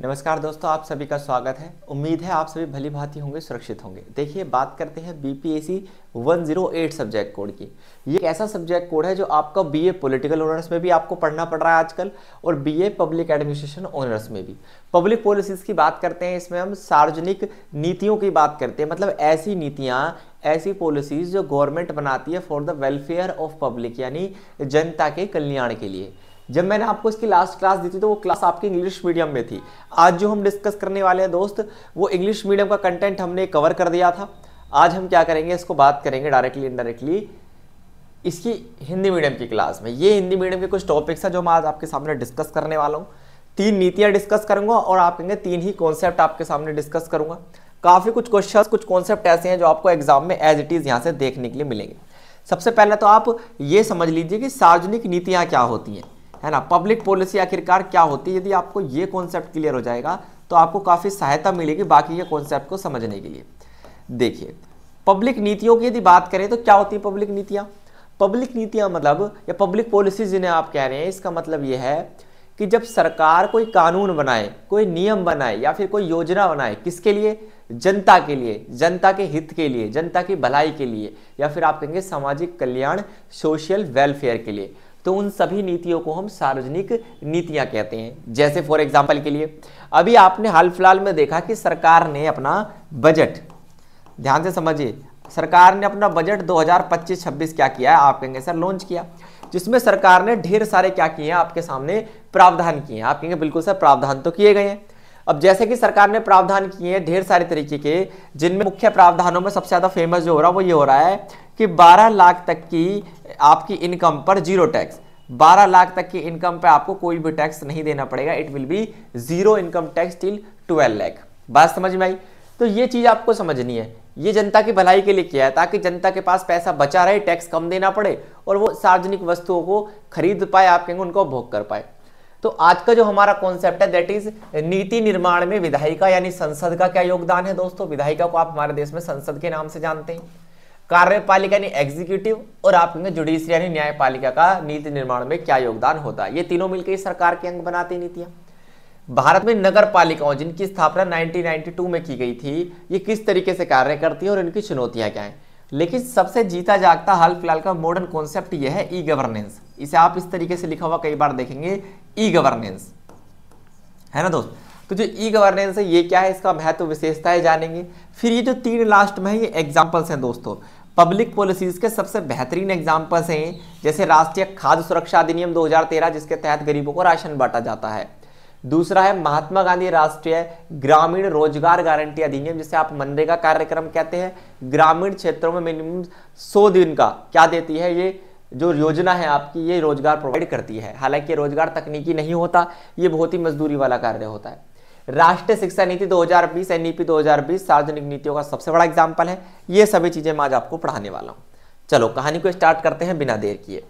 नमस्कार दोस्तों, आप सभी का स्वागत है। उम्मीद है आप सभी भली भांति होंगे, सुरक्षित होंगे। देखिए, बात करते हैं बीपीएससी 108 सब्जेक्ट कोड की। ये एक ऐसा सब्जेक्ट कोड है जो आपका बीए पॉलिटिकल ऑनर्स में भी आपको पढ़ना पड़ रहा है आजकल, और बीए पब्लिक एडमिनिस्ट्रेशन ऑनर्स में भी। पब्लिक पॉलिसीज की बात करते हैं, इसमें हम सार्वजनिक नीतियों की बात करते हैं, मतलब ऐसी नीतियाँ, ऐसी पॉलिसीज जो गवर्नमेंट बनाती है for the welfare of public, यानी जनता के कल्याण के लिए। जब मैंने आपको इसकी लास्ट क्लास दी थी तो वो क्लास आपकी इंग्लिश मीडियम में थी। आज जो हम डिस्कस करने वाले हैं दोस्त, वो इंग्लिश मीडियम का कंटेंट हमने कवर कर दिया था। आज हम क्या करेंगे, इसको बात करेंगे डायरेक्टली इनडायरेक्टली इसकी हिंदी मीडियम की क्लास में। ये हिंदी मीडियम के कुछ टॉपिक्स हैं जो मैं आज आपके सामने डिस्कस करने वाला हूँ। 3 नीतियाँ डिस्कस करूंगा और आप कहेंगे 3 ही कॉन्सेप्ट आपके सामने डिस्कस करूंगा। काफ़ी कुछ क्वेश्चन, कुछ कॉन्सेप्ट ऐसे हैं जो आपको एग्जाम में एज इट इज़ यहाँ से देखने के लिए मिलेंगे। सबसे पहले तो आप ये समझ लीजिए कि सार्वजनिक नीतियाँ क्या होती हैं, है ना। पब्लिक पॉलिसी आखिरकार क्या होती है। यदि आपको ये कॉन्सेप्ट क्लियर हो जाएगा तो आपको काफ़ी सहायता मिलेगी बाकी के कॉन्सेप्ट को समझने के लिए। देखिए, पब्लिक नीतियों की यदि बात करें तो क्या होती है पब्लिक नीतियाँ। पब्लिक नीतियाँ मतलब, या पब्लिक पॉलिसी जिन्हें आप कह रहे हैं, इसका मतलब ये है कि जब सरकार कोई कानून बनाए, कोई नियम बनाए या फिर कोई योजना बनाए, किसके लिए? जनता के लिए, जनता के हित के लिए, जनता की भलाई के लिए, या फिर आप कहेंगे सामाजिक कल्याण, सोशल वेलफेयर के लिए, तो उन सभी नीतियों को हम सार्वजनिक नीतियां कहते हैं। जैसे फॉर एग्जांपल के लिए अभी आपने हाल फिलहाल में देखा कि सरकार ने अपना बजट, ध्यान से समझिए, सरकार ने अपना बजट 2025-26 क्या किया है, आप कहेंगे सर लॉन्च किया, जिसमें सरकार ने ढेर सारे क्या किए हैं, आपके सामने प्रावधान किए हैं। आप कहेंगे बिल्कुल सर, प्रावधान तो किए गए हैं। अब जैसे कि सरकार ने प्रावधान किए हैं ढेर सारे तरीके के, जिनमें मुख्य प्रावधानों में सबसे ज्यादा फेमस जो हो रहा है वो ये हो रहा है कि 12 लाख तक की आपकी इनकम पर जीरो टैक्स। 12 लाख तक की इनकम पे आपको कोई भी टैक्स नहीं देना पड़ेगा। It will be zero income tax till 12 lakh. बात समझ में आई? तो ये चीज आपको समझनी है। ये जनता की भलाई के लिए किया है, ताकि जनता के पास पैसा बचा रहे, टैक्स कम देना पड़े और वो सार्वजनिक वस्तुओं को खरीद पाए, आप कहेंगे उनको भोग कर पाए। तो आज का जो हमारा कॉन्सेप्ट है दैट इज नीति निर्माण में विधायिका यानी संसद का क्या योगदान है। दोस्तों, विधायिका को आप हमारे देश में संसद के नाम से जानते हैं। कार्यपालिका यानी एग्जीक्यूटिव, और आप कहेंगे जुडिशरी यानी न्यायपालिका का नीति निर्माण में क्या योगदान होता है। ये तीनों मिलकर सरकार के अंग बनाती नीतियां। भारत में नगर पालिकाओं जिनकी स्थापना 1992 में की गई थी, ये किस तरीके से कार्य करती है और इनकी चुनौतियां क्या हैं। लेकिन सबसे जीता जागता हाल फिलहाल का मॉडर्न कॉन्सेप्ट ये है ई गवर्नेंस। इसे आप इस तरीके से लिखा हुआ कई बार देखेंगे, ई गवर्नेंस, है ना दोस्त। तो जो ई गवर्नेंस है ये क्या है, इसका महत्व, विशेषताएं जानेंगे। फिर ये जो 3 लास्ट में है ये एग्जांपल्स हैं दोस्तों, पब्लिक पॉलिसीज के सबसे बेहतरीन एग्जांपल्स हैं। जैसे राष्ट्रीय खाद्य सुरक्षा अधिनियम 2013, जिसके तहत गरीबों को राशन बांटा जाता है। दूसरा है महात्मा गांधी राष्ट्रीय ग्रामीण रोजगार गारंटी अधिनियम, जिसे आप मनरेगा कार्यक्रम कहते हैं। ग्रामीण क्षेत्रों में मिनिमम 100 दिन का क्या देती है, ये जो योजना है आपकी, ये रोजगार प्रोवाइड करती है। हालांकि ये रोजगार तकनीकी नहीं होता, ये बहुत ही मजदूरी वाला कार्य होता है। राष्ट्रीय शिक्षा नीति 2020, एनईपी 2020 सार्वजनिक नीतियों का सबसे बड़ा एग्जाम्पल है। ये सभी चीजें मैं आज आपको पढ़ाने वाला हूँ। चलो कहानी को स्टार्ट करते हैं बिना देर किए।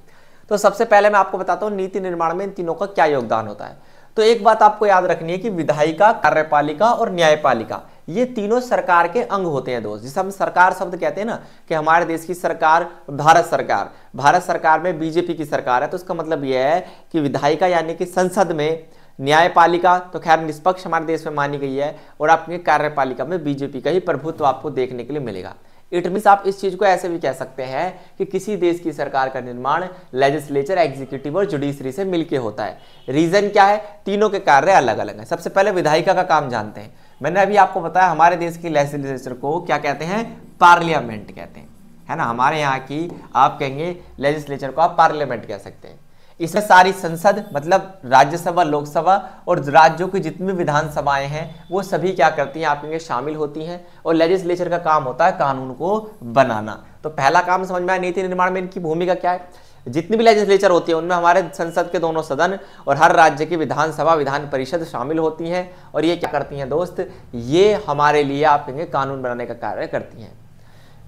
तो सबसे पहले मैं आपको बताता हूँ नीति निर्माण में इन तीनों का क्या योगदान होता है। तो एक बात आपको याद रखनी है कि विधायिका, कार्यपालिका और न्यायपालिका, ये तीनों सरकार के अंग होते हैं दोस्त। जिसे हम सरकार शब्द कहते हैं ना, कि हमारे देश की सरकार भारत सरकार, भारत सरकार में बीजेपी की सरकार है, तो इसका मतलब यह है कि विधायिका यानी कि संसद में, न्यायपालिका तो खैर निष्पक्ष हमारे देश में मानी गई है, और आपके कार्यपालिका में बीजेपी का ही प्रभुत्व आपको देखने के लिए मिलेगा। इट मीन्स आप इस चीज को ऐसे भी कह सकते हैं कि किसी देश की सरकार का निर्माण लेजिस्लेचर, एग्जीक्यूटिव और जुडिशरी से मिलकर होता है। रीजन क्या है, तीनों के कार्य अलग अलग हैं। सबसे पहले विधायिका का काम जानते हैं। मैंने अभी आपको बताया हमारे देश की लेजिस्लेचर को क्या कहते हैं, पार्लियामेंट कहते हैं, है ना। हमारे यहाँ की आप कहेंगे लेजिस्लेचर को आप पार्लियामेंट कह सकते हैं। इसमें सारी संसद मतलब राज्यसभा, लोकसभा और राज्यों की जितनी विधानसभाएं हैं वो सभी क्या करती हैं, आप कहेंगे शामिल होती हैं। और लेजिस्लेचर का काम होता है कानून को बनाना। तो पहला काम समझ में आया, नीति निर्माण में इनकी भूमिका क्या है। जितनी भी लेजिस्लेचर होती है उनमें हमारे संसद के दोनों सदन और हर राज्य की विधानसभा, विधान परिषद शामिल होती हैं। और ये क्या करती हैं दोस्त, ये हमारे लिए आप कहेंगे कानून बनाने का कार्य करती हैं।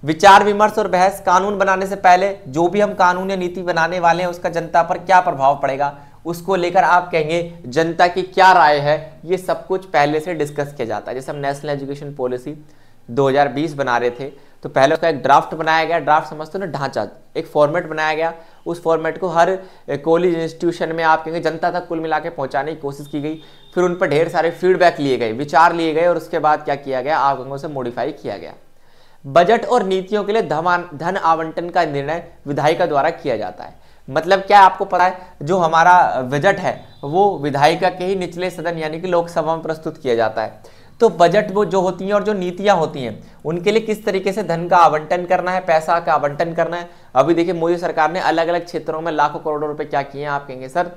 विचार विमर्श और बहस, कानून बनाने से पहले जो भी हम कानून या नीति बनाने वाले हैं उसका जनता पर क्या प्रभाव पड़ेगा, उसको लेकर आप कहेंगे जनता की क्या राय है, ये सब कुछ पहले से डिस्कस किया जाता है। जैसे हम नेशनल एजुकेशन पॉलिसी 2020 बना रहे थे, तो पहले उसका एक ड्राफ्ट बनाया गया, ड्राफ्ट समझते हो ना, ढांचा, एक फॉर्मेट बनाया गया, उस फॉर्मेट को हर कॉलेज इंस्टीट्यूशन में आप कहेंगे जनता तक कुल मिला के पहुंचाने की कोशिश की गई। फिर उन पर ढेर सारे फीडबैक लिए गए, विचार लिए गए, और उसके बाद क्या किया गया, आप कहेंगे उसे मॉडिफाई किया गया। बजट और नीतियों के लिए धन आवंटन का निर्णय विधायिका द्वारा किया जाता है। मतलब क्या आपको पता है, जो हमारा बजट है वो विधायिका के ही निचले सदन यानी कि लोकसभा में प्रस्तुत किया जाता है। तो बजट वो जो होती हैं और जो नीतियां होती हैं उनके लिए किस तरीके से धन का आवंटन करना है, पैसा का आवंटन करना है। अभी देखिए मोदी सरकार ने अलग अलग क्षेत्रों में लाखों करोड़ों रुपए क्या किए हैं, आप कहेंगे सर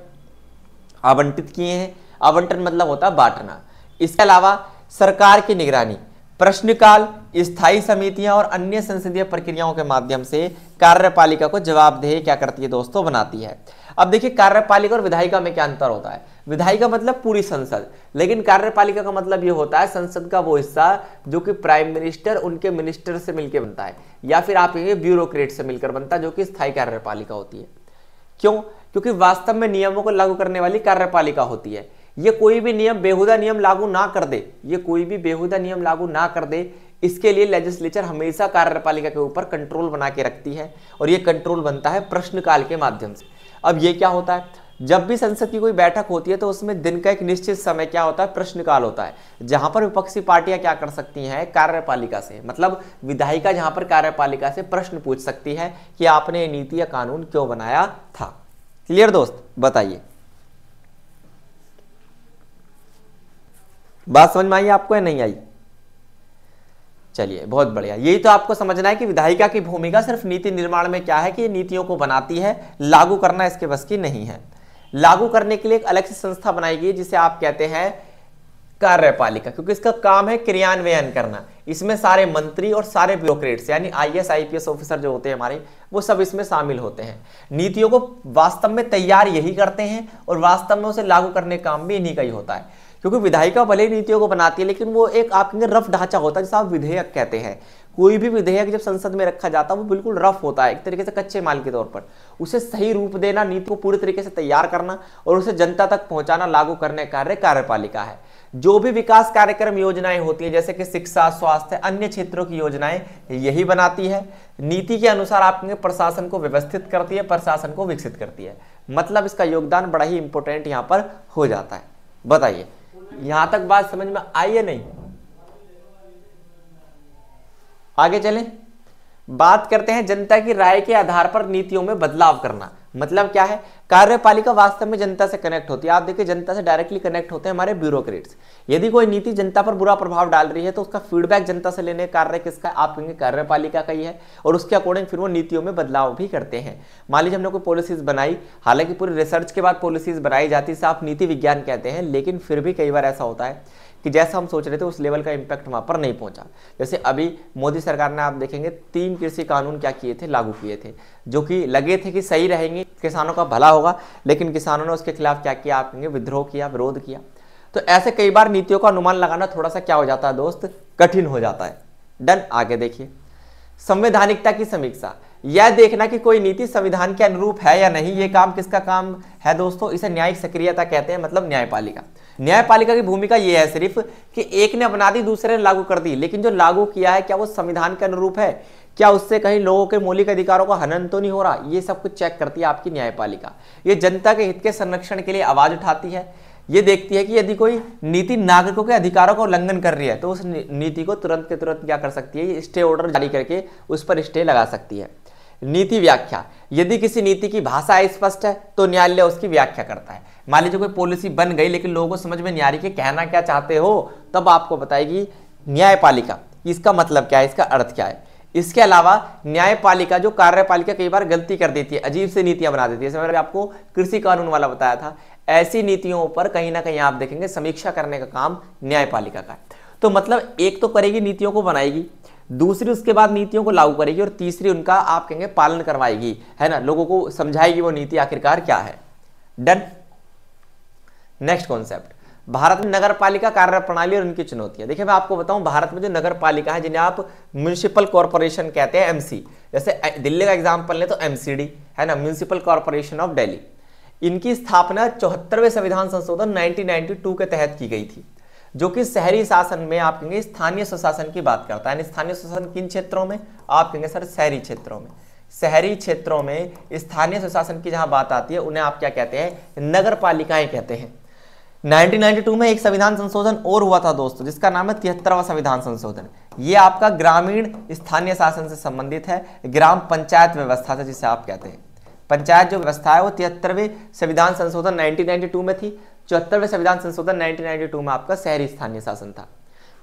आवंटित किए हैं। आवंटन मतलब होता है बांटना। इसके अलावा सरकार की निगरानी, प्रश्नकाल, स्थायी समितियां और अन्य संसदीय प्रक्रियाओं के माध्यम से कार्यपालिका को जवाबदेह क्या करती है दोस्तों, बनाती है। अब देखिए कार्यपालिका और विधायिका में क्या अंतर होता है। विधायिका मतलब पूरी संसद, लेकिन कार्यपालिका का मतलब ये होता है संसद का वो हिस्सा जो कि प्राइम मिनिस्टर उनके मिनिस्टर से मिलकर बनता है, या फिर आप कहेंगे ब्यूरोक्रेट से मिलकर बनता है, जो कि स्थायी कार्यपालिका होती है। क्यों? क्योंकि वास्तव में नियमों को लागू करने वाली कार्यपालिका होती है। ये कोई भी नियम बेहुदा नियम लागू ना कर दे, ये कोई भी बेहुदा नियम लागू ना कर दे, इसके लिए लेजिस्लेचर हमेशा कार्यपालिका के ऊपर कंट्रोल बना के रखती है, और ये कंट्रोल बनता है प्रश्नकाल के माध्यम से। अब ये क्या होता है, जब भी संसद की कोई बैठक होती है तो उसमें दिन का एक निश्चित समय क्या होता है, प्रश्नकाल होता है, जहां पर विपक्षी पार्टियां क्या कर सकती हैं, कार्यपालिका से, मतलब विधायिका जहां पर कार्यपालिका से प्रश्न पूछ सकती है कि आपने ये नीति या कानून क्यों बनाया था। क्लियर दोस्त, बताइए बात समझ में आई आपको या नहीं आई? चलिए बहुत बढ़िया। यही तो आपको समझना है कि विधायिका की भूमिका सिर्फ नीति निर्माण में क्या है कि नीतियों को बनाती है, लागू करना इसके बस की नहीं है। लागू करने के लिए एक अलग से संस्था बनाई गई जिसे आप कहते हैं कार्यपालिका, क्योंकि इसका काम है क्रियान्वयन करना। इसमें सारे मंत्री और सारे ब्यूरोक्रेट्स यानी आईएएस आईपीएस ऑफिसर जो होते हैं हमारे, वो सब इसमें शामिल होते हैं। नीतियों को वास्तव में तैयार यही करते हैं और वास्तव में उसे लागू करने का काम भी इन्हीं का ही होता है। क्योंकि विधायिका भले ही नीतियों को बनाती है, लेकिन वो एक आपके रफ ढांचा होता है जिसे आप विधेयक कहते हैं। कोई भी विधेयक जब संसद में रखा जाता है वो बिल्कुल रफ होता है, एक तरीके से कच्चे माल के तौर पर। उसे सही रूप देना, नीति को पूरी तरीके से तैयार करना और उसे जनता तक पहुंचाना, लागू करने का कार्य कार्यपालिका है। जो भी विकास कार्यक्रम योजनाएं होती है जैसे कि शिक्षा, स्वास्थ्य, अन्य क्षेत्रों की योजनाएं यही बनाती है। नीति के अनुसार आपके प्रशासन को व्यवस्थित करती है, प्रशासन को विकसित करती है। मतलब इसका योगदान बड़ा ही इंपॉर्टेंट यहाँ पर हो जाता है। बताइए यहां तक बात समझ में आई है नहीं? आगे चलें, बात करते हैं जनता की राय के आधार पर नीतियों में बदलाव करना। मतलब क्या है, कार्यपालिका वास्तव में जनता से कनेक्ट होती है। आप देखिए जनता से डायरेक्टली कनेक्ट होते हैं हमारे ब्यूरोक्रेट्स। यदि कोई नीति जनता पर बुरा प्रभाव डाल रही है तो उसका फीडबैक जनता से लेने का कार्य किसका, आप कहेंगे कार्यपालिका का ही है, और उसके अकॉर्डिंग फिर वो नीतियों में बदलाव भी करते हैं। मान लीजिए हमने कोई पॉलिसीज बनाई, हालांकि पूरी रिसर्च के बाद पॉलिसीज बनाई जाती है, आप नीति विज्ञान कहते हैं, लेकिन फिर भी कई बार ऐसा होता है कि जैसा हम सोच रहे थे उस लेवल का इंपैक्ट वहां पर नहीं पहुंचा। जैसे अभी मोदी सरकार ने आप देखेंगे 3 कृषि कानून क्या किए थे, लागू किए थे, जो कि लगे थे कि सही रहेंगे, किसानों का भला होगा, लेकिन किसानों ने उसके खिलाफ क्या किया, आप कहेंगे विद्रोह किया, विरोध किया। तो ऐसे कई बार नीतियों का अनुमान लगाना थोड़ा सा क्या हो जाता है दोस्त, कठिन हो जाता है। डन, आगे देखिए संवैधानिकता की समीक्षा। यह देखना कि कोई नीति संविधान के अनुरूप है या नहीं, ये काम किसका काम है दोस्तों, इसे न्यायिक सक्रियता कहते हैं, मतलब न्यायपालिका। न्यायपालिका की भूमिका यह है सिर्फ कि एक ने बना दी दूसरे ने लागू कर दी, लेकिन जो लागू किया है क्या वो संविधान के अनुरूप है, क्या उससे कहीं लोगों के मौलिक अधिकारों का हनन तो नहीं हो रहा, ये सब कुछ चेक करती है आपकी न्यायपालिका। ये जनता के हित के संरक्षण के लिए आवाज उठाती है। ये देखती है कि यदि कोई नीति नागरिकों के अधिकारों का उल्लंघन कर रही है तो उस नीति को तुरंत के तुरंत क्या कर सकती है, ये स्टे ऑर्डर जारी करके उस पर स्टे लगा सकती है। नीति व्याख्या, यदि किसी नीति की भाषा स्पष्ट है तो न्यायालय उसकी व्याख्या करता है। मान लीजिए कोई पॉलिसी बन गई लेकिन लोगों को समझ में नहीं आ रही कि कहना क्या चाहते हो, तब आपको बताएगी न्यायपालिका इसका मतलब क्या है, इसका अर्थ क्या है। इसके अलावा न्यायपालिका जो कार्यपालिका कई बार गलती कर देती है, अजीब से नीतियां बना देती है, जैसे मैंने आपको कृषि कानून वाला बताया था, ऐसी नीतियों पर कहीं ना कहीं आप देखेंगे समीक्षा करने का काम न्यायपालिका का है। तो मतलब एक तो करेगी, नीतियों को बनाएगी, दूसरी उसके बाद नीतियों को लागू करेगी, और तीसरी उनका आप कहेंगे पालन करवाएगी, है ना, लोगों को समझाएगी वो नीति आखिरकार क्या है। डन। नेक्स्ट कॉन्सेप्ट, भारत में नगर पालिका कार्य प्रणाली और उनकी चुनौतियां। देखिए मैं आपको बताऊं, भारत में जो नगर पालिका है जिन्हें आप म्युनिसिपल कॉर्पोरेशन कहते हैं, एमसी, जैसे दिल्ली का एग्जांपल ले तो एमसीडी है ना, म्युनिसिपल कॉर्पोरेशन ऑफ दिल्ली। इनकी स्थापना 74वें संविधान संशोधन 1992 के तहत की गई थी। जो कि शहरी शासन में आप कहेंगे स्थानीय स्वशासन की बात करता है। यानी स्थानीय स्वशासन किन क्षेत्रों में, आप कहेंगे सर शहरी क्षेत्रों में। शहरी क्षेत्रों में स्थानीय स्वशासन की जहां बात आती है उन्हें आप क्या कहते हैं, नगर पालिकाएं कहते हैं। 1992 में एक संविधान संशोधन और हुआ था दोस्तों, जिसका नाम है 73वां संविधान संशोधन। ये आपका ग्रामीण स्थानीय शासन से संबंधित है, ग्राम पंचायत व्यवस्था से जिसे आप कहते हैं। पंचायत जो व्यवस्था है वो 73वें संविधान संशोधन 1992 में थी। 74वें संविधान संशोधन 1992 में आपका शहरी स्थानीय शासन था।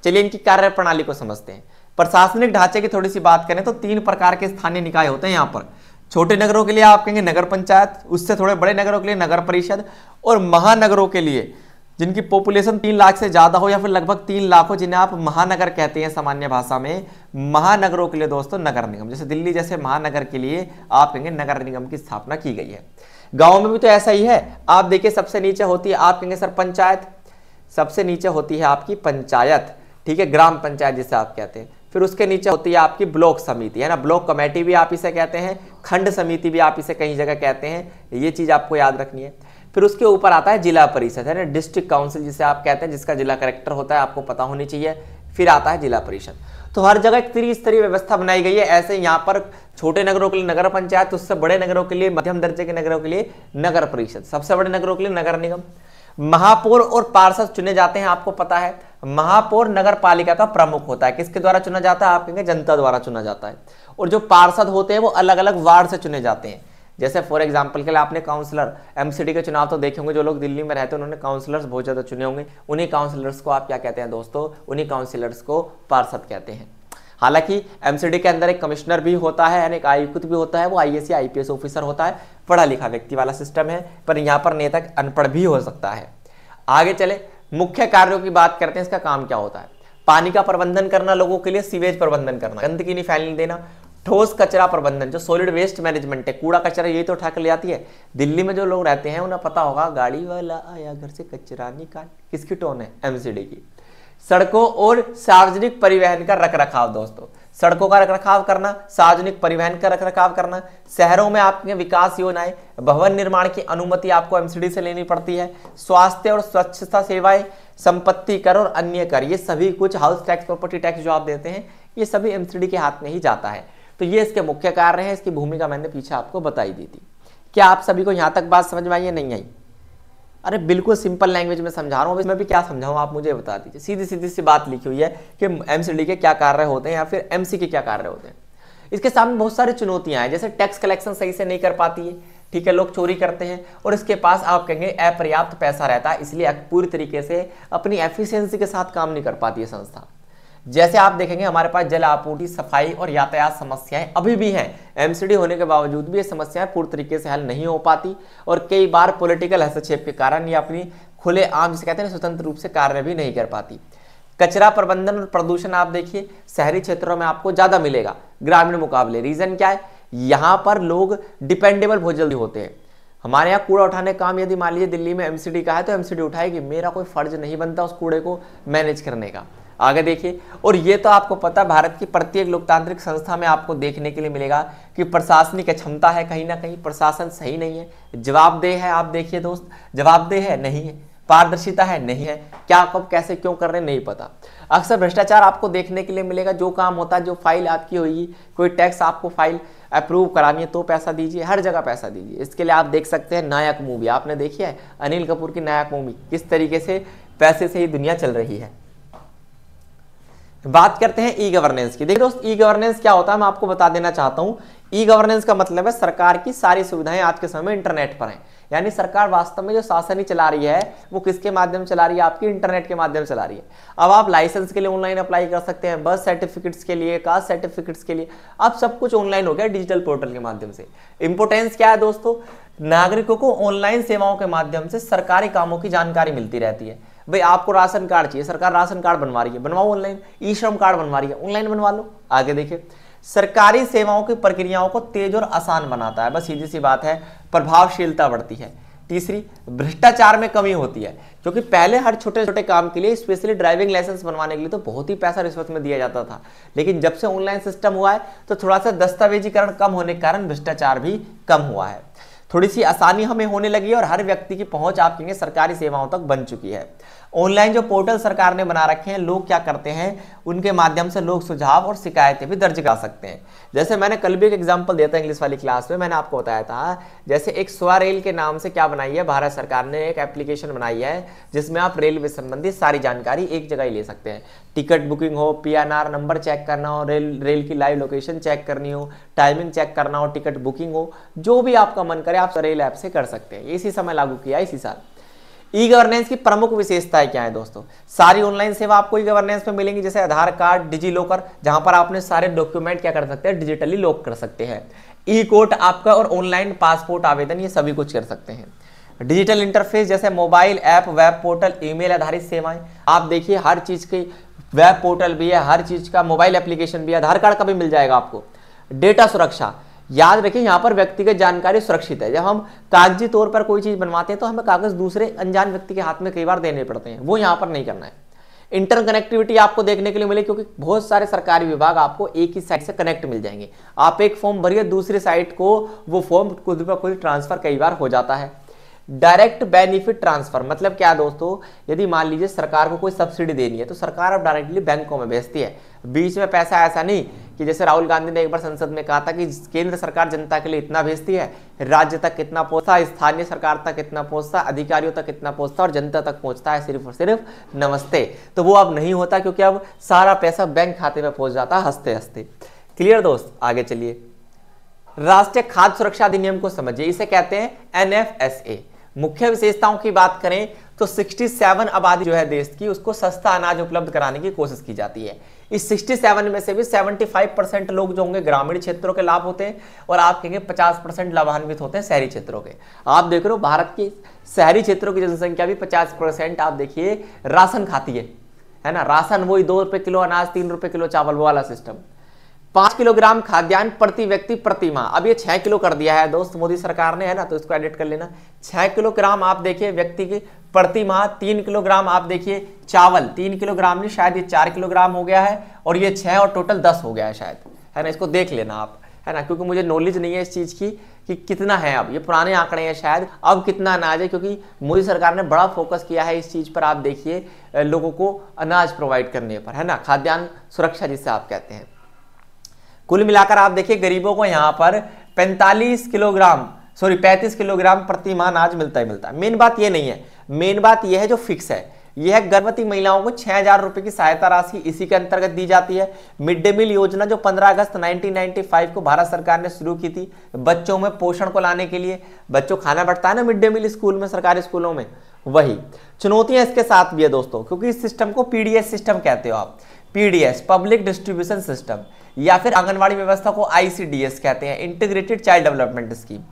चलिए इनकी कार्य प्रणाली को समझते हैं। प्रशासनिक ढांचे की थोड़ी सी बात करें तो 3 प्रकार के स्थानीय निकाय होते हैं यहाँ पर। छोटे नगरों के लिए आप कहेंगे नगर पंचायत, उससे थोड़े बड़े नगरों के लिए नगर परिषद, और महानगरों के लिए जिनकी पॉपुलेशन 3 लाख से ज्यादा हो या फिर लगभग 3 लाख हो, जिन्हें आप महानगर कहते हैं सामान्य भाषा में। महानगरों के लिए दोस्तों नगर निगम, जैसे दिल्ली जैसे महानगर के लिए आप कहेंगे नगर निगम की स्थापना की गई है। गांव में भी तो ऐसा ही है। आप देखिए सबसे नीचे होती है आप कहेंगे सर पंचायत, सबसे नीचे होती है आपकी पंचायत, ठीक है, ग्राम पंचायत जिसे आप कहते हैं। फिर उसके नीचे होती है आपकी ब्लॉक समिति, है ना, ब्लॉक कमेटी भी आप इसे कहते हैं, खंड समिति भी आप इसे कई जगह कहते हैं, ये चीज आपको याद रखनी है। फिर उसके ऊपर आता है जिला परिषद, है ना, डिस्ट्रिक्ट काउंसिल जिसे आप कहते हैं, जिसका जिला कलेक्टर होता है, आपको पता होनी चाहिए। फिर आता है जिला परिषद। तो हर जगह एक त्रिस्तरीय व्यवस्था बनाई गई है। ऐसे यहाँ पर छोटे नगरों के लिए नगर पंचायत, उससे बड़े नगरों के लिए, मध्यम दर्जे के नगरों के लिए नगर परिषद, सबसे बड़े नगरों के लिए नगर निगम। महापौर और पार्षद चुने जाते हैं, आपको पता है। महापौर नगर पालिका का प्रमुख होता है। किसके द्वारा चुना जाता है, आप कहेंगे जनता द्वारा चुना जाता है। और जो पार्षद होते हैं वो अलग अलग वार्ड से चुने जाते हैं। जैसे फॉर एग्जांपल के लिए आपने काउंसलर, एमसीडी के चुनाव तो देखे होंगे, जो लोग दिल्ली में रहते हैं उन्होंने काउंसलर्स बहुत ज्यादा चुने होंगे। उन्हीं काउंसलर्स को आप क्या कहते हैं दोस्तों, उन्हीं काउंसलर्स को पार्षद कहते हैं। हालांकि एमसीडी के अंदर एक कमिश्नर भी होता है, यानी एक आयुक्त भी होता है, वो आईएएस या आईपीएस ऑफिसर होता है, पढ़ा लिखा व्यक्ति वाला सिस्टम है। पर यहाँ पर नेता अनपढ़ भी हो सकता है। आगे चले, मुख्य कार्यों की बात करते हैं, इसका काम क्या होता है। पानी का प्रबंधन करना, लोगों के लिए सीवेज प्रबंधन करना, गंदगी नहीं फैलने देना। ठोस कचरा प्रबंधन, जो सॉलिड वेस्ट मैनेजमेंट है, कूड़ा कचरा ये तो उठा कर ले आती है। दिल्ली में जो लोग रहते हैं उन्हें पता होगा, गाड़ी वाला आया घर से कचरा निकाल, किसकी टोन है, एमसीडी की। सड़कों और सार्वजनिक परिवहन का रखरखाव दोस्तों, सड़कों का रखरखाव करना, सार्वजनिक परिवहन का रखरखाव करना। शहरों में आपके विकास योजनाएं, भवन निर्माण की अनुमति आपको एमसीडी से लेनी पड़ती है। स्वास्थ्य और स्वच्छता सेवाएं, संपत्ति कर और अन्य कर, ये सभी कुछ, हाउस टैक्स, प्रॉपर्टी टैक्स जो आप देते हैं, ये सभी एमसीडी के हाथ में ही जाता है। तो ये इसके मुख्य कार्य है। इसकी भूमिका मैंने पीछे आपको बताई दी थी। क्या आप सभी को यहां तक बात समझ में आई या नहीं आई? अरे बिल्कुल सिंपल लैंग्वेज में समझा रहा हूं, इसमें भी क्या समझाऊं आप मुझे बता दीजिए। सीधी सीधी सी बात लिखी हुई है कि एमसीडी के क्या कार्य होते हैं या फिर एमसी के क्या कार्य होते हैं। इसके सामने बहुत सारी चुनौतियां हैं, जैसे टैक्स कलेक्शन सही से नहीं कर पाती है, ठीक है, लोग चोरी करते हैं और इसके पास आप कहेंगे अपर्याप्त पैसा रहता है, इसलिए पूरी तरीके से अपनी एफिशिएंसी के साथ काम नहीं कर पाती है संस्था। जैसे आप देखेंगे हमारे पास जल आपूर्ति, सफाई और यातायात समस्याएं अभी भी हैं। एमसीडी होने के बावजूद भी ये समस्याएं पूरी तरीके से हल नहीं हो पाती और कई बार पॉलिटिकल हस्तक्षेप के कारण ये अपनी खुले आम जिसे कहते हैं स्वतंत्र रूप से कार्य भी नहीं कर पाती। कचरा प्रबंधन और प्रदूषण आप देखिए शहरी क्षेत्रों में आपको ज्यादा मिलेगा ग्रामीण मुकाबले। रीजन क्या है, यहाँ पर लोग डिपेंडेबल बहुत जल्दी होते हैं। हमारे यहाँ कूड़ा उठाने का काम यदि मान लीजिए दिल्ली में एमसीडी का है तो एमसीडी उठाएगी, मेरा कोई फर्ज नहीं बनता उस कूड़े को मैनेज करने का। आगे देखिए, और ये तो आपको पता भारत की प्रत्येक लोकतांत्रिक संस्था में आपको देखने के लिए मिलेगा कि प्रशासनिक क्षमता है, कहीं ना कहीं प्रशासन सही नहीं है, जवाबदेह है। आप देखिए दोस्त, जवाबदेह है नहीं है, पारदर्शिता है नहीं है, क्या कब कैसे क्यों कर रहे नहीं पता। अक्सर भ्रष्टाचार आपको देखने के लिए मिलेगा। जो काम होता है, जो फाइल आपकी होगी, कोई टैक्स आपको फाइल अप्रूव करानी है तो पैसा दीजिए, हर जगह पैसा दीजिए। इसके लिए आप देख सकते हैं नायक मूवी, आपने देखी है अनिल कपूर की नायक मूवी, किस तरीके से पैसे से ही दुनिया चल रही है। बात करते हैं ई गवर्नेंस की। देखिए दोस्त, ई गवर्नेंस क्या होता है मैं आपको बता देना चाहता हूं। ई गवर्नेंस का मतलब है सरकार की सारी सुविधाएं आज के समय इंटरनेट पर हैं, यानी सरकार वास्तव में जो शासन ही चला रही है वो किसके माध्यम से चला रही है, आपकी इंटरनेट के माध्यम से चला रही है। अब आप लाइसेंस के लिए ऑनलाइन अप्लाई कर सकते हैं, बर्थ सर्टिफिकेट्स के लिए, कास्ट सर्टिफिकेट्स के लिए, अब सब कुछ ऑनलाइन हो गया डिजिटल पोर्टल के माध्यम से। इंपोर्टेंस क्या है दोस्तों, नागरिकों को ऑनलाइन सेवाओं के माध्यम से सरकारी कामों की जानकारी मिलती रहती है। भाई आपको राशन कार्ड चाहिए, सरकार राशन कार्ड बनवा रही है, बनवाओ ऑनलाइन। ई श्रम कार्ड बनवा रही है, ऑनलाइन बनवा लो। आगे देखिए, सरकारी सेवाओं की प्रक्रियाओं को तेज और आसान बनाता है, बस सीधी सी बात है, प्रभावशीलता बढ़ती है। तीसरी, भ्रष्टाचार में कमी होती है, क्योंकि पहले हर छोटे छोटे काम के लिए, स्पेशली ड्राइविंग लाइसेंस बनवाने के लिए तो बहुत ही पैसा रिश्वत में दिया जाता था, लेकिन जब से ऑनलाइन सिस्टम हुआ है तो थोड़ा सा दस्तावेजीकरण कम होने के कारण भ्रष्टाचार भी कम हुआ है। थोड़ी सी आसानी हमें होने लगी है और हर व्यक्ति की पहुंच आप कहेंगे सरकारी सेवाओं तक बन चुकी है। ऑनलाइन जो पोर्टल सरकार ने बना रखे हैं, लोग क्या करते हैं, उनके माध्यम से लोग सुझाव और शिकायतें भी दर्ज करा सकते हैं। जैसे मैंने कल भी एक एग्जांपल दिया था इंग्लिश वाली क्लास में, मैंने आपको बताया था, जैसे एक स्वरेल के नाम से क्या बनाई है भारत सरकार ने, एक एप्लीकेशन बनाई है जिसमें आप रेलवे संबंधी सारी जानकारी एक जगह ही ले सकते हैं। टिकट बुकिंग हो, PNR नंबर चेक करना हो, रेल की लाइव लोकेशन चेक करनी हो, टाइमिंग चेक करना हो, टिकट बुकिंग हो, जो भी आपका मन करे आप रेल ऐप से कर सकते हैं। इसी समय लागू किया इसी साल। ई गवर्नेंस की प्रमुख विशेषताएं क्या है दोस्तों? सारी ऑनलाइन सेवा आपको ई गवर्नेंस में मिलेंगी, जैसे आधार कार्ड, डिजी लॉकर, जहां पर आपने सारे डॉक्यूमेंट क्या कर सकते हैं, डिजिटली लॉक कर सकते हैं। ई कोर्ट आपका और ऑनलाइन पासपोर्ट आवेदन, ये सभी कुछ कर सकते हैं। डिजिटल इंटरफेस जैसे mobile app, web portal, email आधारित सेवाएं, आप देखिए हर चीज की वेब पोर्टल भी है, हर चीज का मोबाइल एप्लीकेशन भी है, आधार कार्ड का भी मिल जाएगा आपको। डेटा सुरक्षा, याद रखें यहाँ पर व्यक्तिगत जानकारी सुरक्षित है। जब हम कागजी तौर पर कोई चीज बनवाते हैं तो हमें कागज दूसरे अनजान व्यक्ति के हाथ में कई बार देने पड़ते हैं, वो यहाँ पर नहीं करना है। इंटरकनेक्टिविटी आपको देखने के लिए मिले, क्योंकि बहुत सारे सरकारी विभाग आपको एक ही साइट से कनेक्ट मिल जाएंगे। आप एक फॉर्म भरिए, दूसरी साइट को वो फॉर्म खुद ब खुद ट्रांसफर कई बार हो जाता है। डायरेक्ट बेनिफिट ट्रांसफर मतलब क्या दोस्तों, यदि मान लीजिए सरकार को कोई सब्सिडी देनी है तो सरकार अब डायरेक्टली बैंकों में भेजती है, बीच में पैसा ऐसा नहीं कि जैसे राहुल गांधी ने एक बार संसद में कहा था कि केंद्र सरकार जनता के लिए इतना भेजती है, राज्य तक कितना पहुंचता, स्थानीय सरकार तक कितना पहुंचता, अधिकारियों तक कितना पहुंचता और जनता तक पहुंचता है सिर्फ और सिर्फ नमस्ते। तो वो अब नहीं होता, क्योंकि अब सारा पैसा बैंक खाते में पहुंच जाता हंसते हंसते। क्लियर दोस्त, आगे चलिए। राष्ट्रीय खाद्य सुरक्षा अधिनियम को समझिए, इसे कहते हैं NFSA। मुख्य विशेषताओं की बात करें तो 67 आबादी जो है देश की, उसको सस्ता अनाज उपलब्ध कराने की कोशिश की जाती है। इस 67 में से भी 75% लोग जो होंगे ग्रामीण क्षेत्रों के लाभ होते हैं, और आप कहेंगे 50% लाभान्वित होते हैं शहरी क्षेत्रों के। आप देख रहे हो भारत के शहरी क्षेत्रों की जनसंख्या भी 50% आप देखिए राशन खाती है ना। राशन वही 2 रुपए किलो अनाज, 3 रुपए किलो चावल, वो वाला सिस्टम। 5 किलोग्राम खाद्यान्न प्रति व्यक्ति प्रति माह, अब ये 6 किलो कर दिया है दोस्त मोदी सरकार ने, है ना, तो इसको एडिट कर लेना। 6 किलोग्राम आप देखिए व्यक्ति की प्रति माह। 3 किलोग्राम आप देखिए चावल, 3 किलोग्राम नहीं, शायद ये 4 किलोग्राम हो गया है, और ये 6 और टोटल 10 हो गया है शायद, है ना। इसको देख लेना आप, है ना, क्योंकि मुझे नॉलेज नहीं है इस चीज की कि कितना है। अब ये पुराने आंकड़े हैं शायद, अब कितना अनाज है, क्योंकि मोदी सरकार ने बड़ा फोकस किया है इस चीज पर। आप देखिए लोगों को अनाज प्रोवाइड करने पर, है ना, खाद्यान्न सुरक्षा जिसे आप कहते हैं। कुल मिलाकर आप देखिए गरीबों को यहाँ पर 35 किलोग्राम प्रति माह अनाज मिलता ही मिलता है। मेन बात ये नहीं है, मेन बात यह है जो फिक्स है, यह है गर्भवती महिलाओं को 6000 रुपए की सहायता राशि इसी के अंतर्गत दी जाती है। मिड डे मील योजना जो 15 अगस्त 1995 को भारत सरकार ने शुरू की थी बच्चों में पोषण को लाने के लिए। बच्चों खाना बढ़ता है ना मिड डे मील स्कूल में, सरकारी स्कूलों में, वही चुनौतियां इसके साथ भी है दोस्तों, क्योंकि इस सिस्टम को PDS सिस्टम कहते हो आप, PDS पब्लिक डिस्ट्रीब्यूशन सिस्टम, या फिर आंगनवाड़ी व्यवस्था को ICDS कहते हैं, इंटीग्रेटेड चाइल्ड डेवलपमेंट स्कीम।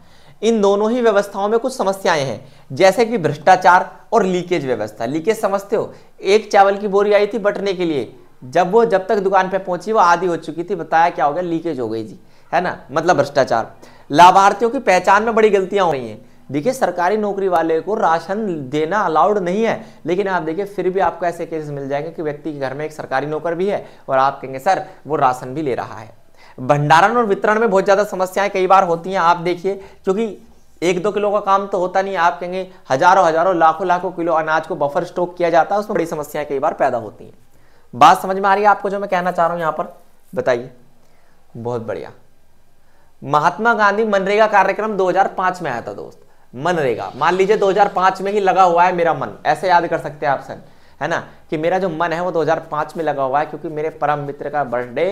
इन दोनों ही व्यवस्थाओं में कुछ समस्याएं हैं, जैसे कि भ्रष्टाचार और लीकेज व्यवस्था। लीकेज समझते हो, एक चावल की बोरी आई थी बंटने के लिए, जब तक दुकान पे पहुंची वो आधी हो चुकी थी, बताया क्या हो गया, लीकेज हो गई जी, है ना, मतलब भ्रष्टाचार। लाभार्थियों की पहचान में बड़ी गलतियां हो रही हैं। देखिए सरकारी नौकरी वाले को राशन देना अलाउड नहीं है, लेकिन आप देखिए फिर भी आपको ऐसे केसेस मिल जाएंगे कि व्यक्ति के घर में एक सरकारी नौकर भी है और आप कहेंगे सर वो राशन भी ले रहा है। भंडारण और वितरण में बहुत ज्यादा समस्याएं कई बार होती हैं। आप देखिए, क्योंकि 1-2 किलो का काम तो होता नहीं, आप कहेंगे हजारों लाखों किलो अनाज को बफर स्टॉक किया जाता है, उसमें बड़ी समस्याएं कई बार पैदा होती हैं। बात समझ में आ रही है आपको जो मैं कहना चाह रहा हूं यहाँ पर? बताइए। बहुत बढ़िया। महात्मा गांधी मनरेगा कार्यक्रम 2005 में आया था दोस्त। मनरेगा, मान लीजिए 2005 में ही लगा हुआ है मेरा मन, ऐसे याद कर सकते हैं आप सर, है ना, कि मेरा जो मन है वो 2005 में लगा हुआ है, क्योंकि मेरे परम मित्र का बर्थडे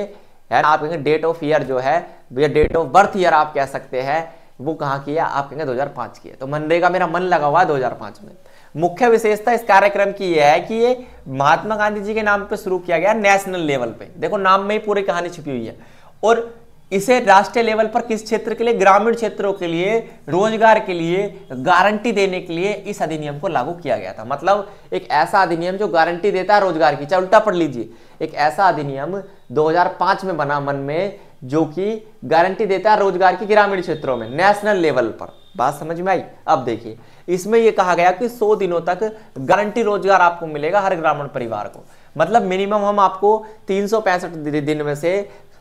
है। आप कहेंगे डेट ऑफ ईयर जो है, डेट ऑफ बर्थ ईयर आप कह सकते हैं, वो कहाँ किया, आप कहेंगे 2005 की है। तो मनरेगा मेरा मन लगा हुआ है 2005 में। मुख्य विशेषता इस कार्यक्रम की यह है कि ये महात्मा गांधी जी के नाम पे शुरू किया गया नेशनल लेवल पे। देखो नाम में ही पूरी कहानी छिपी हुई है। और इसे राष्ट्रीय लेवल पर किस क्षेत्र के लिए, ग्रामीण क्षेत्रों के लिए, रोजगार के लिए गारंटी देने के लिए इस अधिनियम को लागू किया गया था। मतलब एक ऐसा अधिनियम जो गारंटी देता है रोजगार की। चाहे उल्टा पढ़ लीजिए, एक ऐसा अधिनियम 2005 में बना मन में जो कि गारंटी देता है रोजगार की ग्रामीण क्षेत्रों में नेशनल लेवल पर। बात समझ में आई? अब देखिए, इसमें यह कहा गया कि 100 दिनों तक गारंटी रोजगार आपको मिलेगा हर ग्रामीण परिवार को। मतलब मिनिमम हम आपको 365 दिन में से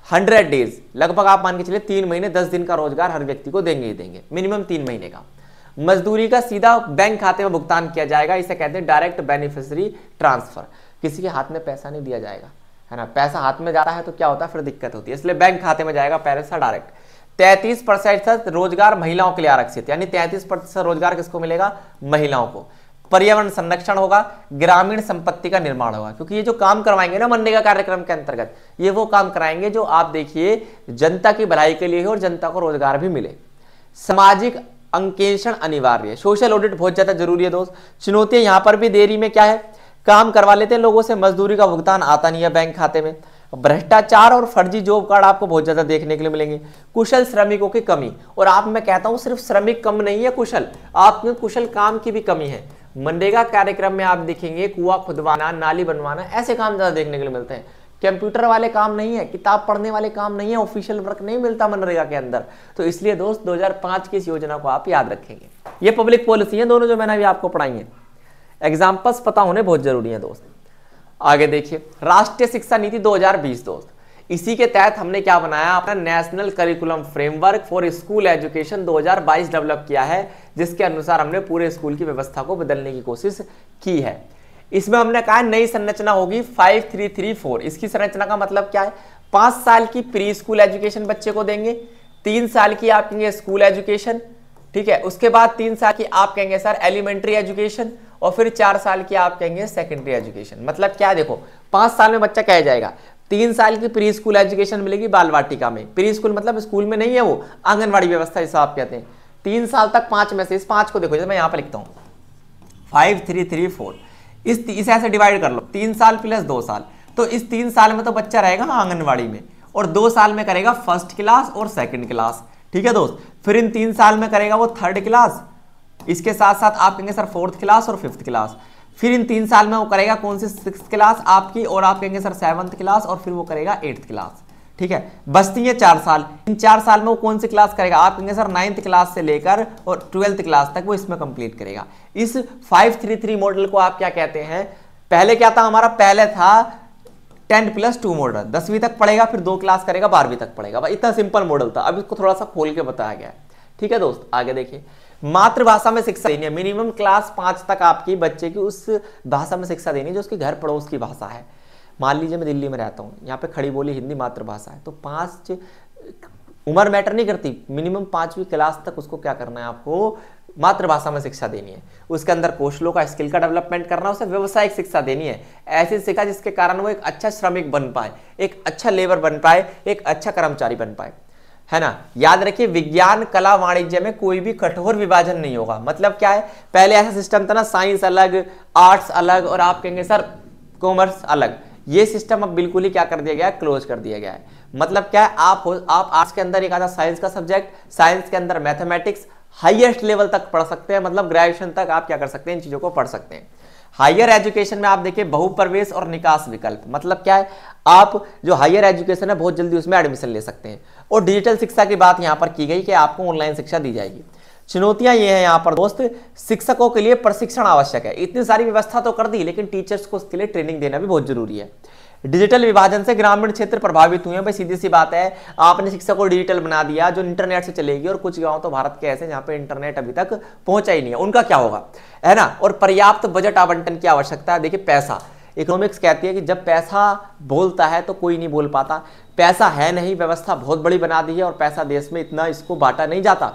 100 डेज, लगभग आप मान के चलिए 3 महीने 10 दिन का रोजगार हर व्यक्ति को देंगे ही देंगे, मिनिमम 3 महीने का। मजदूरी का सीधा बैंक खाते में भुगतान किया जाएगा, इसे कहते हैं डायरेक्ट बेनिफिशियरी ट्रांसफर। किसी के हाथ में पैसा नहीं दिया जाएगा, है ना, पैसा हाथ में जाता है तो क्या होता है, फिर दिक्कत होती है, इसलिए बैंक खाते में जाएगा पैसा डायरेक्ट। 33% रोजगार महिलाओं के लिए आरक्षित, यानी 33% रोजगार किसको मिलेगा, महिलाओं को। पर्यावरण संरक्षण होगा, ग्रामीण संपत्ति का निर्माण होगा, क्योंकि ये जो काम करवाएंगे ना मनरेगा कार्यक्रम के अंतर्गत, ये वो काम कराएंगे जो आप देखिए जनता की भलाई के लिए हो और जनता को रोजगार भी मिले। सामाजिक अंकेक्षण अनिवार्य है, सोशल ऑडिट बहुत ज्यादा जरूरी है दोस्त। चुनौतियां यहां पर भी देरी में क्या है, काम करवा लेते हैं लोगों से, मजदूरी का भुगतान आता नहीं है बैंक खाते में। भ्रष्टाचार और फर्जी जॉब कार्ड आपको बहुत ज्यादा देखने के लिए मिलेंगे। कुशल श्रमिकों की कमी, और आप मैं कहता हूं सिर्फ श्रमिक कम नहीं है, कुशल आप में कुशल काम की भी कमी है। मनरेगा कार्यक्रम में आप देखेंगे कुआं खुदवाना, नाली बनवाना, ऐसे काम ज्यादा देखने के लिए मिलते हैं। कंप्यूटर वाले काम नहीं है, किताब पढ़ने वाले काम नहीं है, ऑफिशियल वर्क नहीं मिलता मनरेगा के अंदर। तो इसलिए दोस्त 2005 की इस योजना को आप याद रखेंगे। ये पब्लिक पॉलिसी है दोनों जो मैंने अभी आपको पढ़ाई है, एग्जाम्पल्स पता होने बहुत जरूरी है दोस्त। आगे देखिए राष्ट्रीय शिक्षा नीति 2020 दोस्त, इसी के तहत हमने क्या बनाया, अपना national curriculum framework for school education 2022 develop किया है, जिसके अनुसार हमने पूरे स्कूल की व्यवस्था को बदलने की कोशिश की है। इसमें हमने कहा नई संरचना होगी 5334। इसकी संरचना का मतलब क्या है, 5 साल की प्री स्कूल एजुकेशन बच्चे को देंगे, 3 साल की आप कहेंगे स्कूल एजुकेशन, ठीक है, उसके बाद 3 साल की आप कहेंगे सर एलिमेंट्री एजुकेशन, और फिर 4 साल की आप कहेंगे सेकेंडरी एजुकेशन। मतलब क्या, देखो 5 साल में बच्चा कह जाएगा, 3 साल की प्री स्कूल एजुकेशन मिलेगी बाल वाटिका में, प्री स्कूल मतलब स्कूल में नहीं है, वो आंगनवाड़ी व्यवस्था जिसे आप कहते हैं। 3 साल तक 5 में से, इस 5 को देखो जैसे मैं यहाँ पर लिखता हूँ 5334, इस ऐसे डिवाइड कर लो, 3 साल प्लस 2 साल, तो इस 3 साल में तो बच्चा रहेगा आंगनवाड़ी में, और 2 साल में करेगा फर्स्ट क्लास और सेकंड क्लास, ठीक है दोस्त। फिर इन 3 साल में करेगा वो थर्ड क्लास, इसके साथ साथ आप कहेंगे सर 4th क्लास और 5th क्लास। फिर इन 3 साल में वो करेगा कौन सी 6th क्लास आपकी, और आप कहेंगे सर 7th क्लास, और फिर वो करेगा 8th क्लास, ठीक है। बचती है 4 साल, इन 4 साल में वो कौन सी क्लास करेगा, आप कहेंगे सर 9th क्लास से लेकर और 12th क्लास तक वो इसमें कंप्लीट करेगा। इस 533 मॉडल को आप क्या कहते हैं, पहले क्या था हमारा, पहले था 10+2 मॉडल, 10वीं तक पढ़ेगा, फिर 2 क्लास करेगा, 12वीं तक पढ़ेगा, इतना सिंपल मॉडल था। अब इसको थोड़ा सा खोल के बताया गया है, ठीक है दोस्त। आगे देखिए मातृभाषा में शिक्षा देनी है, मिनिमम क्लास 5 तक आपकी बच्चे की उस भाषा में शिक्षा देनी है जो उसकी घर पड़ोस की भाषा है। मान लीजिए मैं दिल्ली में रहता हूँ, यहाँ पे खड़ी बोली हिंदी मातृभाषा है, तो 5 उम्र मैटर नहीं करती, मिनिमम 5वीं क्लास तक उसको क्या करना है, आपको मातृभाषा में शिक्षा देनी है। उसके अंदर कौशलों का, स्किल का डेवलपमेंट करना, उसे व्यावसायिक शिक्षा देनी है, ऐसी शिक्षा जिसके कारण वो एक अच्छा श्रमिक बन पाए, एक अच्छा लेबर बन पाए, एक अच्छा कर्मचारी बन पाए, है ना। याद रखिए विज्ञान कला वाणिज्य में कोई भी कठोर विभाजन नहीं होगा। मतलब क्या है, पहले ऐसा सिस्टम था ना, साइंस अलग, आर्ट्स अलग, और आप कहेंगे सर कॉमर्स अलग, ये सिस्टम अब बिल्कुल ही क्या कर दिया गया है, क्लोज कर दिया गया है। मतलब क्या है, आप आर्ट्स के अंदर एक आधा साइंस का सब्जेक्ट, साइंस के अंदर मैथमेटिक्स, हाईएस्ट लेवल तक पढ़ सकते हैं, मतलब ग्रेजुएशन तक आप क्या कर सकते हैं, इन चीजों को पढ़ सकते हैं। हायर एजुकेशन में आप देखिए बहुप्रवेश और निकास विकल्प, मतलब क्या है, आप जो हायर एजुकेशन है बहुत जल्दी उसमें एडमिशन ले सकते हैं। और डिजिटल शिक्षा की बात यहाँ पर की गई कि आपको ऑनलाइन शिक्षा दी जाएगी। चुनौतियां ये हैं यहाँ पर दोस्त, शिक्षकों के लिए प्रशिक्षण आवश्यक है। इतनी सारी व्यवस्था तो कर दी, लेकिन टीचर्स को उसके लिए ट्रेनिंग देना भी बहुत जरूरी है। डिजिटल विभाजन से ग्रामीण क्षेत्र प्रभावित हुए हैं, भाई सीधी सी बात है, आपने शिक्षा को डिजिटल बना दिया जो इंटरनेट से चलेगी, और कुछ गांव तो भारत के ऐसे जहां पे इंटरनेट अभी तक पहुंचा ही नहीं है, उनका क्या होगा, है ना। और पर्याप्त बजट आवंटन की आवश्यकता है। देखिए पैसा, इकोनॉमिक्स कहती है कि जब पैसा बोलता है तो कोई नहीं बोल पाता। पैसा है नहीं, व्यवस्था बहुत बड़ी बना दी है, और पैसा देश में इतना इसको बांटा नहीं जाता,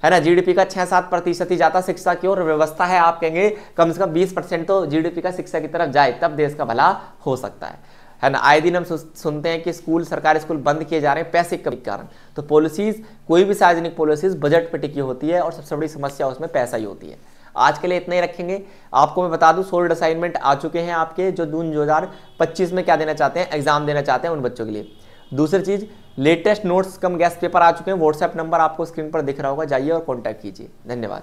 है ना। जीडीपी का 6-7% ही जाता शिक्षा की ओर, व्यवस्था है आप कहेंगे कम से कम 20% तो जीडीपी का शिक्षा की तरफ जाए, तब देश का भला हो सकता है ना। आए दिन हम सुनते हैं कि स्कूल, सरकारी स्कूल बंद किए जा रहे हैं पैसे के कारण। तो पॉलिसीज, कोई भी सार्वजनिक पॉलिसीज बजट पे टिकी होती है, और सबसे बड़ी समस्या उसमें पैसा ही होती है। आज के लिए इतना ही रखेंगे। आपको मैं बता दूं सोल्ड असाइनमेंट आ चुके हैं आपके, जो जून 2025 में क्या देना चाहते हैं, एग्जाम देना चाहते हैं उन बच्चों के लिए। दूसरी चीज, लेटेस्ट नोट्स कम गेस्ट पेपर आ चुके हैं। व्हाट्सएप नंबर आपको स्क्रीन पर दिख रहा होगा, जाइए और कॉन्टैक्ट कीजिए। धन्यवाद।